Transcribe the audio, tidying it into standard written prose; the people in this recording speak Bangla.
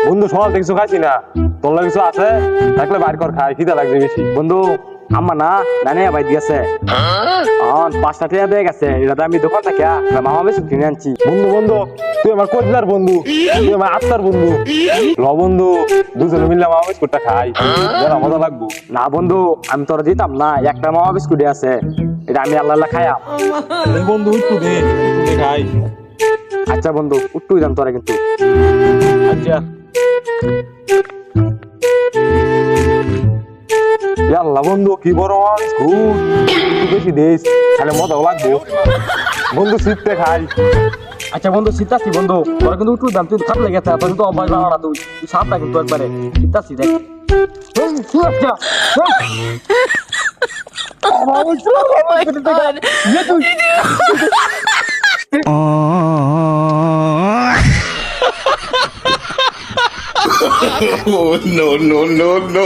বন্ধু সকাল থেকে কিছু খাইছি না, তোর লাগে কিছু আছে থাকলে বাইর কর, খাই, খিদা লাগছে বেশি। বন্ধু আম্মা না নানি ভাই দিয়েছে 5টা টাকা দিয়ে গেছে, এটা আমি দোকান থেকে মামা বেশি কিনে আনছি। বন্ধু বন্ধু তুই আমার কলিজার বন্ধু, তুই আমার আত্মার বন্ধু। ল বন্ধু দুজনে মিললে মামা বিস্কুটটা খাই, বড় মজা লাগবো। না বন্ধু আমি তোরা দিতাম না, একটা মামা বিস্কুট আছে, এটা আমি আল্লাহ আল্লাহ খাইয়া। এই বন্ধু একটু দে, একটু দে খাই। আচ্ছা বন্ধু উঠ্টু দিতাম তোরা কিন্তু। আচ্ছা আল্লাহ বন্ধু কি বড় বিস্কুট, একটু বেশি দিস তাহলে মজাও লাগবো। বন্ধু শীতে খাই। আচ্ছা বন্ধু শীতাচ্ছি বন্ধু, তোরা কিন্তু উঠ্টু দিতাম, তুই খাপ লেগেছে, তোর কিন্তু অভ্যাস ভালো না, তুই সাপটা কিন্তু একবারে শীতাচ্ছি দেখ। Oh no no no no!